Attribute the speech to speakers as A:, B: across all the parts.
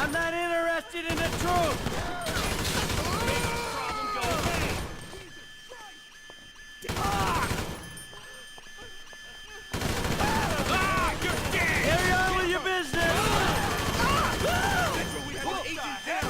A: I'm not interested in the truth!
B: Problem go away! You're dead!
A: Carry on with your business!
B: That's what we have an agent down!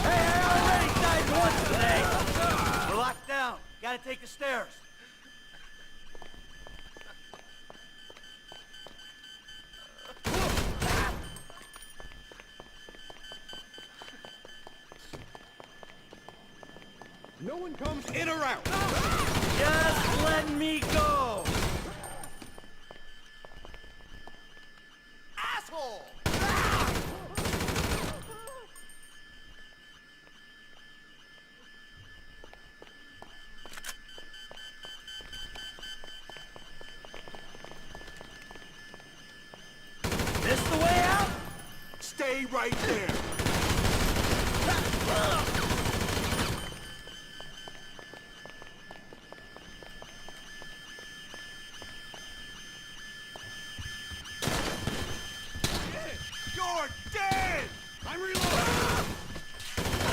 A: Hey, I already died once today! We're locked down. Gotta take the stairs.
B: No one comes in or out!
A: Just let me go!
B: Asshole!
A: This the way out?
B: Stay right there! You're dead! I'm reloading!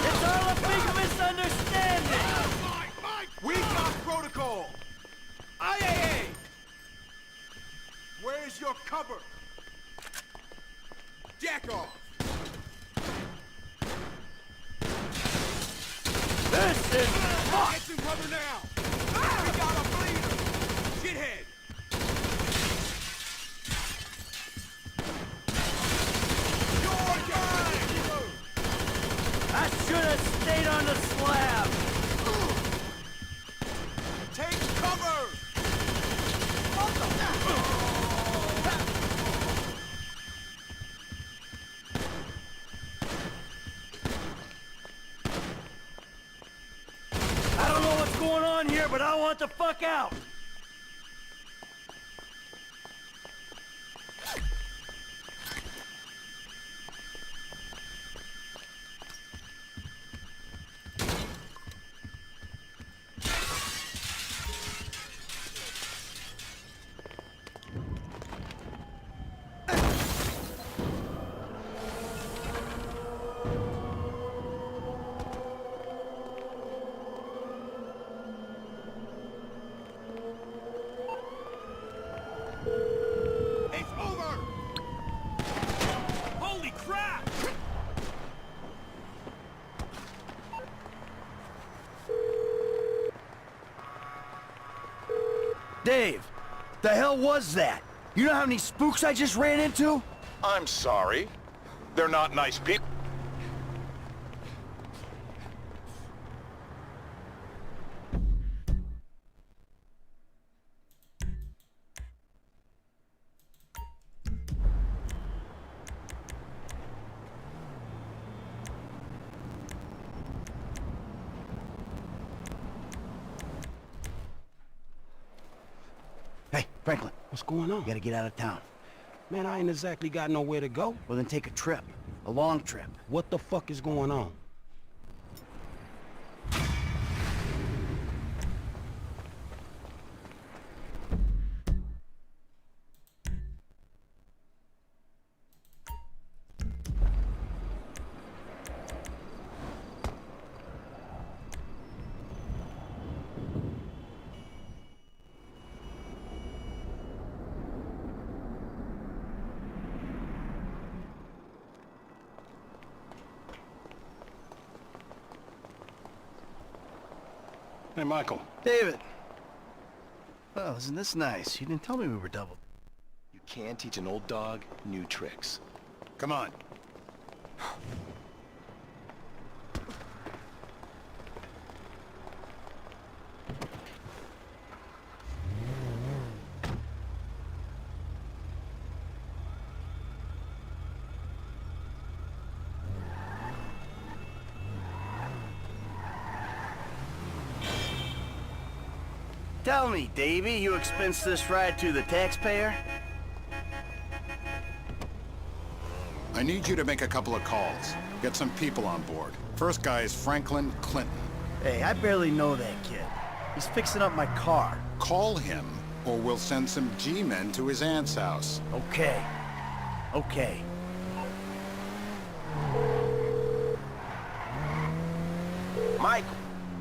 A: It's all a big misunderstanding!
B: We got protocol! IAA! Where's your cover? Jack off!
A: This is fuck!
B: Get some cover now! We got a bleeder! Shithead! You're done!
A: I should have stayed on the slab!
B: Take cover!
A: I don't know what's going on here, but I want the fuck out!
B: It's over! Holy crap!
A: Dave, the hell was that? You know how many spooks I just ran into?
C: I'm sorry. They're not nice people.
A: Hey, Franklin,
D: What's going on?
A: you gotta get out of town.
D: Man, I ain't exactly got nowhere to go.
A: Well, then take a trip. A long trip.
D: What the fuck is going on?
C: Hey, Michael.
A: David! Well, isn't this nice? You didn't tell me we were double.
E: You can teach an old dog new tricks.
C: Come on.
A: Tell me, Davy, you expense this ride to the taxpayer?
C: I need you to make a couple of calls. Get some people on board. First guy is Franklin Clinton.
A: Hey, I barely know that kid. He's fixing up my car.
C: Call him, or we'll send some G-men to his aunt's house.
A: Okay. Okay.
F: Michael,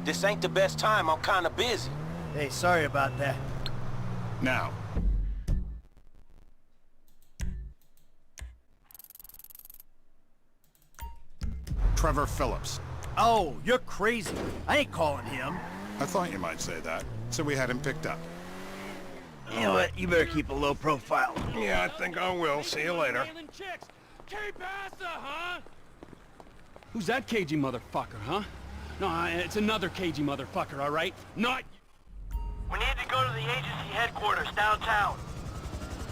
F: this ain't the best time. I'm kinda busy.
A: Hey, sorry about that.
C: Now. Trevor Phillips.
A: Oh, you're crazy. I ain't calling him.
C: I thought you might say that, so we had him picked up.
A: You know what? You better keep a low profile.
C: Yeah, I think I will. See you later.
G: Who's that cagey motherfucker, huh? No, it's another cagey motherfucker, all right? Not...
B: We need to go to the agency headquarters downtown.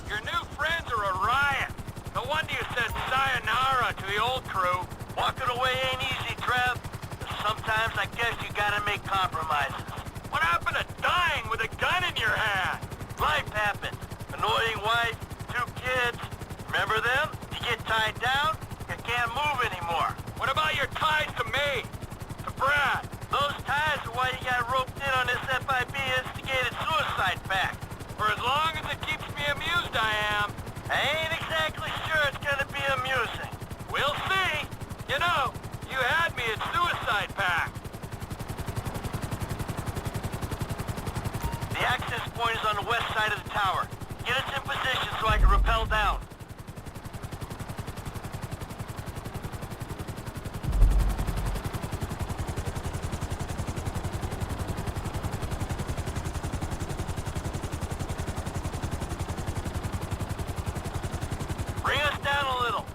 B: Your new friends are a riot. No wonder you said sayonara to the old crew. Walking away ain't easy, Trev. But sometimes I guess you gotta make compromises. What happened to dying with a gun in your hand? Life happened. Annoying wife, 2 kids. Remember them? You get tied down, you can't move anymore. What about your ties to me? To Brad? Those ties are why you got roped in on this FIB instigated suicide pact. For as long as it keeps me amused, I am. I ain't exactly sure it's gonna be amusing. We'll see. You know, you had me at suicide pact. The access point is on the west side of the tower. Get us in position so I can rappel down. Bring us down a little.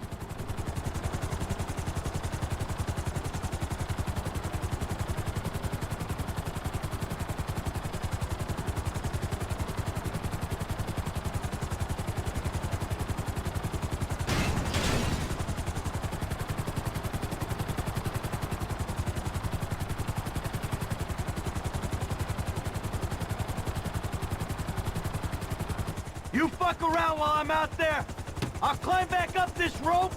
A: You fuck around while I'm out there. I'll climb back up this rope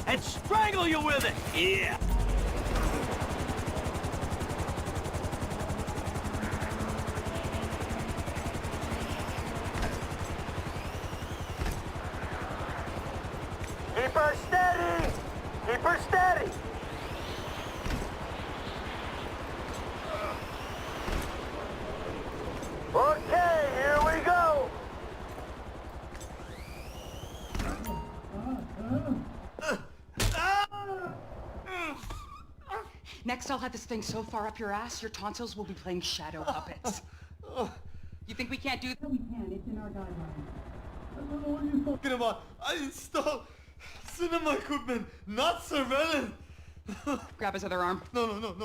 A: and strangle you with it. Yeah.
B: Keep her steady! Keep her steady! Okay, here we go!
H: Next, I'll have this thing so far up your ass, your tonsils will be playing shadow puppets. You think we can't do that? We can. It's in our guidelines.
I: I don't know what you're talking about. I installed cinema equipment, not surveillance.
H: Grab his other arm.
I: No.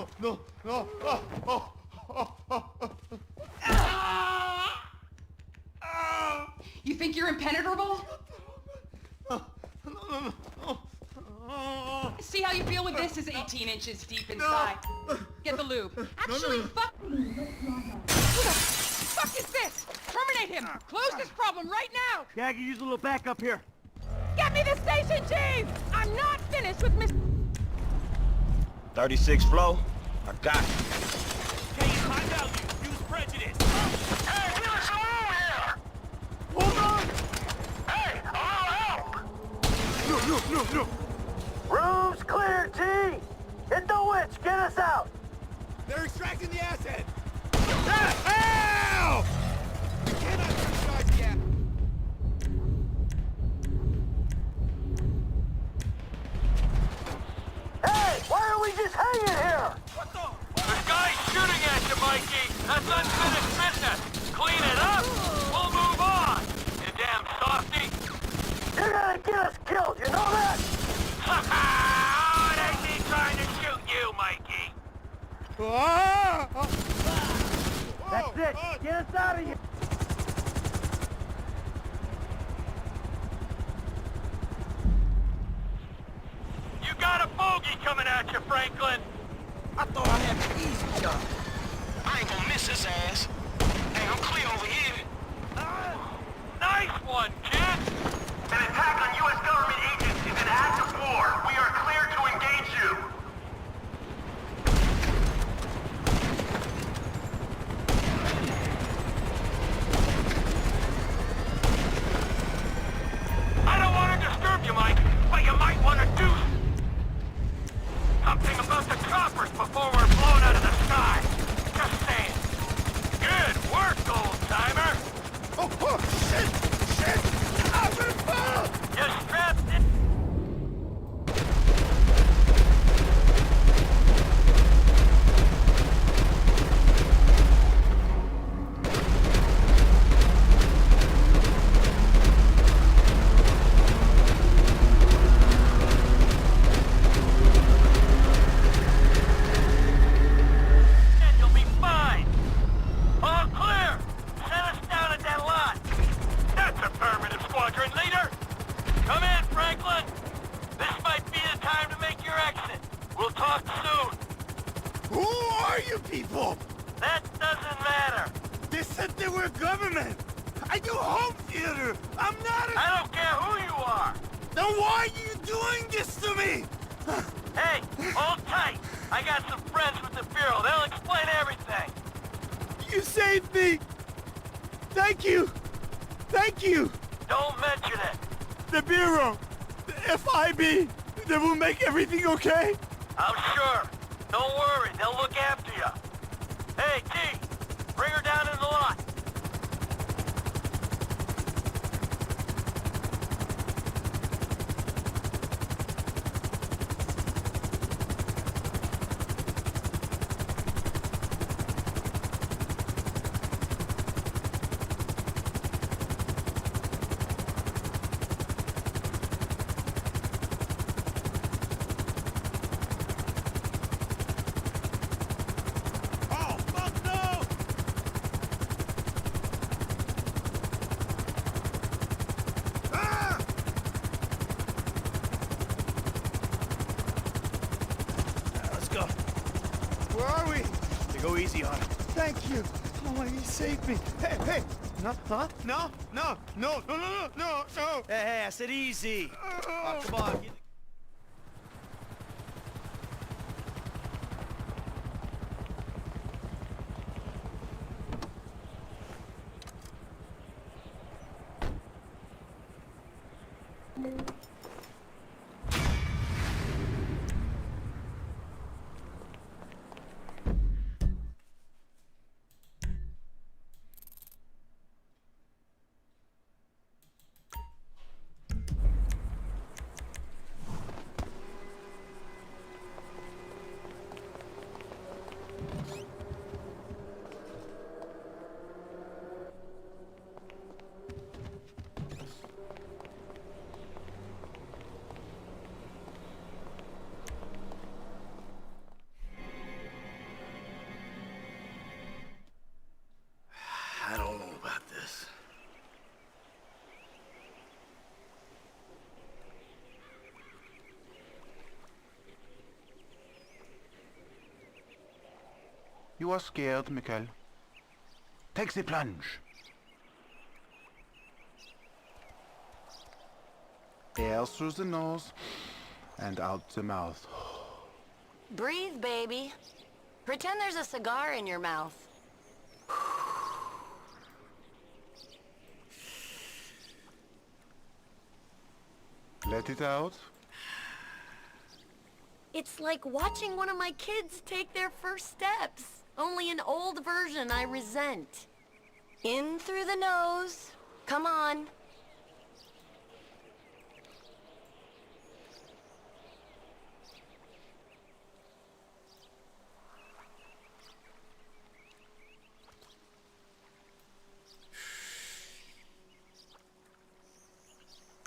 H: You think you're impenetrable?
I: No.
H: See how you feel when this is 18 inches deep inside. Get the lube. Actually, fuck. Who the fuck is this? Terminate him. Close this problem right now.
A: Yeah, I can use a little backup here.
H: Get me the station chief. I'm not finished with Miss.
F: 36 flow? I got you.
B: Hey, you high value. Use prejudice. Hey, give us a room here!
A: Hold on.
B: Hey, I'll help!
A: No.
B: Room's clear, T! Hit the witch! Get us out!
I: They're extracting the asset.
A: Help!
I: We cannot recharge yet.
B: Hey, why are we just hanging here? What the? The guy's shooting at you, Mikey. That's unfinished business. Clean it up. We'll move on. You damn softy. You're gonna get us killed, you know that? Oh, it ain't me trying to shoot you, Mikey.
A: That's it. Get us out of here.
B: You got a bogey coming at you, Franklin.
F: I thought I had an easy job. I ain't gonna miss his ass. Hey, I'm
I: are you people?
B: That doesn't matter.
I: They said they were government. I do home theater. I'm not a...
B: I don't care who you are.
I: Then why are you doing this to me?
B: Hey, hold tight. I got some friends with the Bureau. They'll explain everything.
I: You saved me. Thank you. Thank you.
B: Don't mention it.
I: The Bureau, the FIB, they will make everything okay?
B: I'm sure. Don't worry, they'll look after you. Hey, T, bring her down in the lot.
I: Where are we? Go easy on him. Thank you. Oh, he saved me. Hey, hey. No, huh? No, no, no, no, no, no, no.
A: Hey, hey, I said easy. Oh, come on.
I: I don't know about this.
J: You are scared, Mikhail. Take the plunge. Air through the nose and out the mouth.
K: Breathe, baby. Pretend there's a cigar in your mouth.
J: Let it out.
K: It's like watching one of my kids take their first steps. Only an old version I resent. In through the nose. Come on.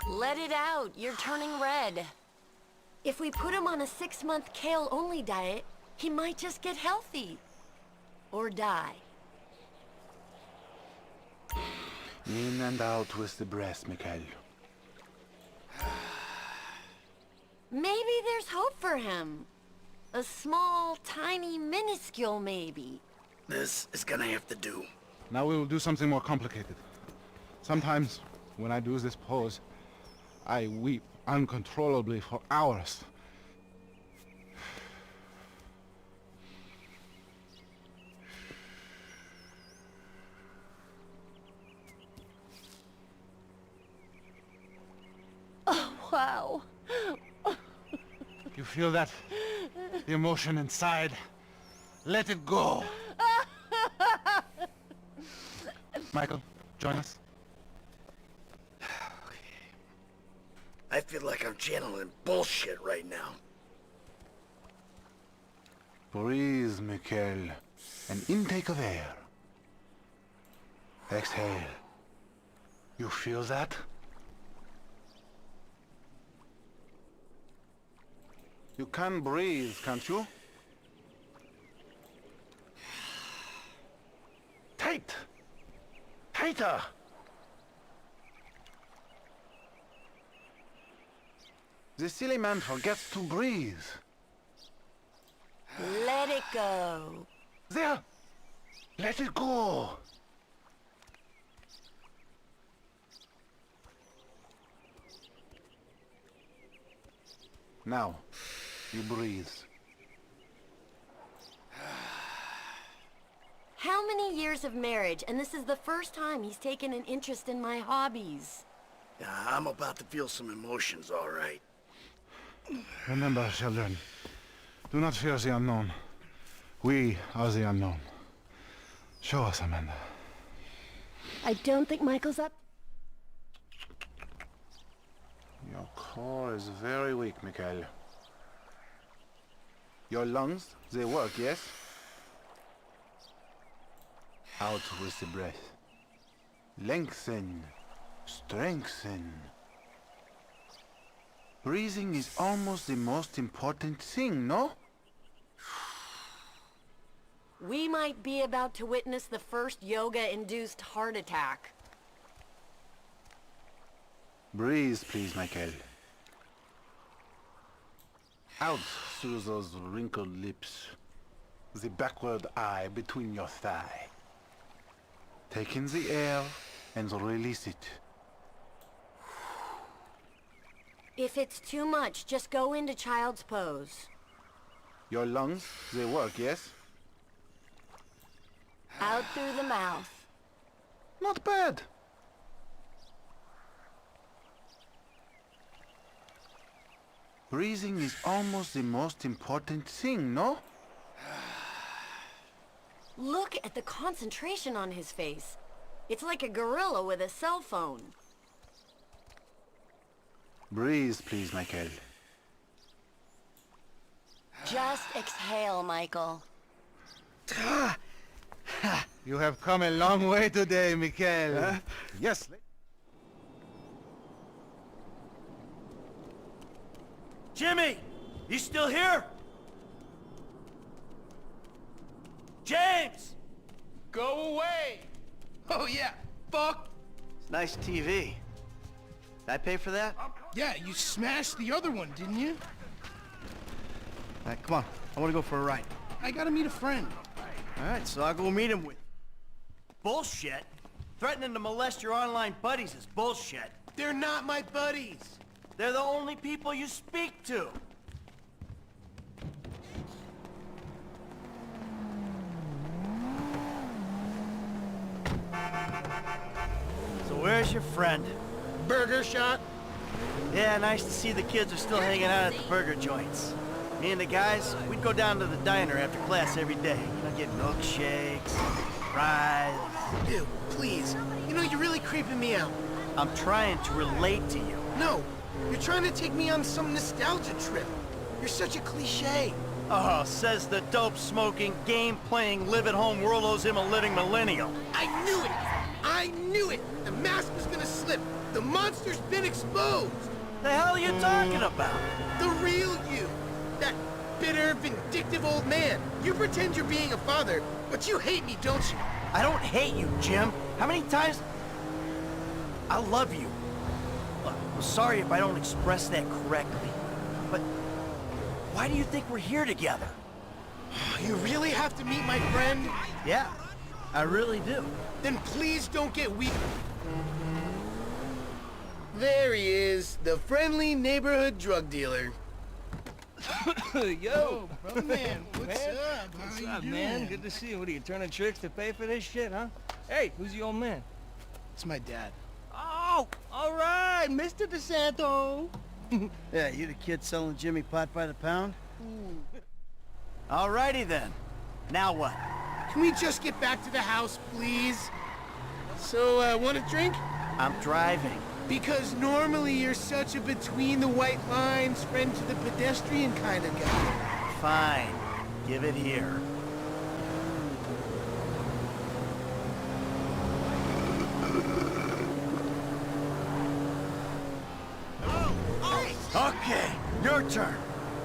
K: Let it out. You're turning red. If we put him on a 6-month kale-only diet, he might just get healthy. Or die.
J: In and out with the breath, Mikhail.
K: Maybe there's hope for him. A small, tiny, minuscule maybe.
I: This is gonna have to do.
J: Now we will do something more complicated. Sometimes, when I do this pose, I weep uncontrollably for hours.
K: Oh, wow.
J: You feel that? The emotion inside. Let it go. Michael, join us.
I: I feel like I'm channeling bullshit right now.
J: Breathe, Mikhail. An intake of air. Exhale. You feel that? You can breathe, can't you? Tight! Tighter! The silly man forgets to breathe.
K: Let it go.
J: There! Let it go! Now, you breathe.
K: How many years of marriage, and this is the first time he's taken an interest in my hobbies?
L: I'm about to feel some emotions, all right.
J: Remember, children, do not fear the unknown. We are the unknown. Show us, Amanda.
K: I don't think Michael's up.
J: Your core is very weak, Mikhail. Your lungs, they work, yes? Out with the breath. Lengthen. Strengthen. Breathing is almost the most important thing, no?
K: We might be about to witness the first yoga-induced heart attack.
J: Breathe, please, Michael. Out through those wrinkled lips. The backward eye between your thigh. Take in the air and release it.
K: If it's too much, just go into child's pose.
J: Your lungs, they work, yes?
K: Out through the mouth.
J: Not bad. Breathing is almost the most important thing, no?
K: Look at the concentration on his face. It's like a gorilla with a cell phone.
J: Breathe, please, Michael.
K: Just exhale, Michael.
J: You have come a long way today, Michael. Yes.
A: Jimmy! You still here? James!
I: Go away! Oh yeah, fuck!
L: It's nice TV. Did I pay for that?
I: Yeah, you smashed the other one, didn't you?
L: All right, come on. I want to go for a ride.
I: I gotta meet a friend.
L: All right, so I'll go meet him with...
A: Bullshit. Threatening to molest your online buddies is bullshit.
I: They're not my buddies.
A: They're the only people you speak to. So where's your friend?
I: Burger shot?
A: Yeah, nice to see the kids are still hanging out at the burger joints. Me and the guys, we'd go down to the diner after class every day. You know, get milkshakes, fries.
I: Dude, please. You know, you're really creeping me out.
A: I'm trying to relate to you.
I: No, you're trying to take me on some nostalgia trip. You're such a cliche.
A: Oh, says the dope-smoking, game-playing, live-at-home world owes him a living millennial.
I: I knew it! I knew it! The mask was gonna slip. The monster's been exposed.
A: The hell are you talking about?
I: The real you. That bitter, vindictive old man. You pretend you're being a father, but you hate me, don't you?
A: I don't hate you, Jim. How many times... I love you. Look, I'm sorry if I don't express that correctly, but why do you think we're here together?
I: You really have to meet my friend?
A: Yeah, I really do.
I: Then please don't get weak. There he is, the friendly neighborhood drug dealer.
M: Yo,
I: brother man, what's up?
M: What's up, man? Good to see you. What are you, turning tricks to pay for this shit, huh? Hey, who's the old man?
I: It's my dad.
M: Oh, all right, Mr. DeSanto.
L: Yeah, you the kid selling Jimmy pot by the pound?
A: Alrighty then. Now what?
I: Can we just get back to the house, please? So, want a drink?
A: I'm driving.
I: Because normally you're such a between-the-white-lines, friend to the pedestrian kind of guy.
A: Fine. Give it here. Okay, your turn.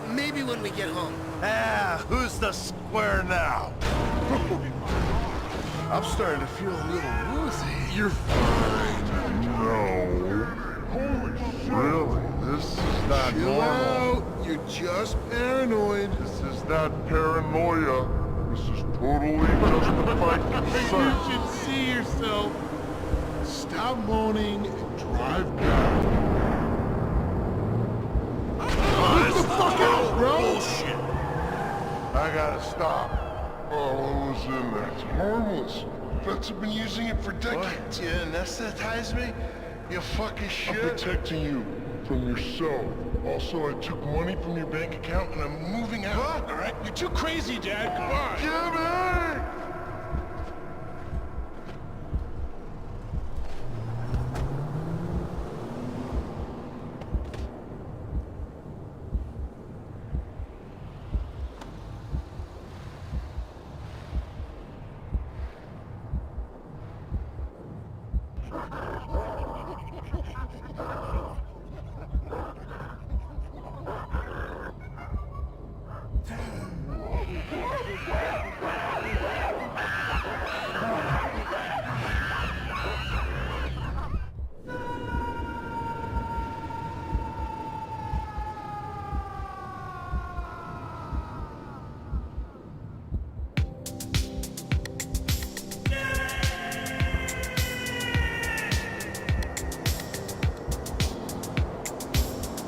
I: Maybe when we get home.
A: Ah, who's the square now?
N: I'm starting to feel a little woozy. You're fine. No. Holy shit. Really? This is not
I: Chill
N: normal.
I: out. You're just paranoid.
N: This is not paranoia. This is totally justified concern.
O: You should see yourself.
N: Stop moaning and drive down. Get the fuck out, bro!
O: Bullshit.
N: I gotta stop. Oh, what was in there? It's harmless. Vets have been using it for decades.
J: You anesthetize me? You fucking
N: I'm
J: shit.
N: protecting you from yourself. Also, I took money from your bank account and I'm moving out.
J: What?
N: All right?
O: You're too crazy, Dad. Goodbye.
N: Jimmy!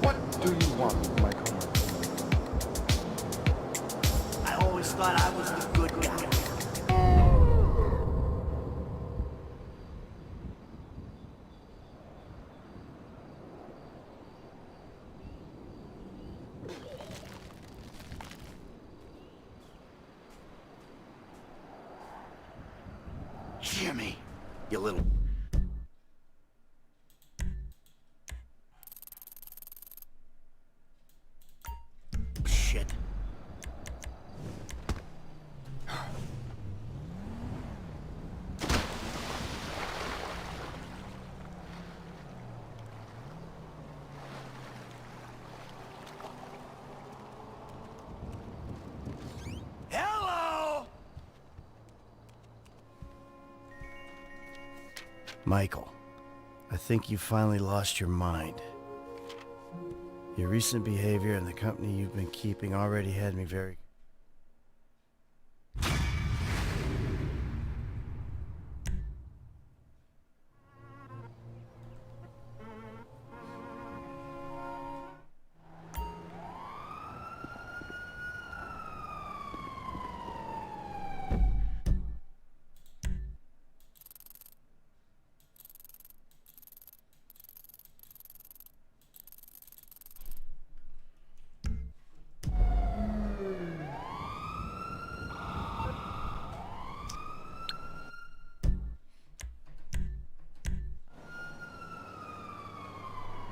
J: What do you want, Michael?
A: I always thought I was the good guy. Jimmy, you little... shit. Hello! Michael, I think you finally lost your mind. Your recent behavior and the company you've been keeping already had me very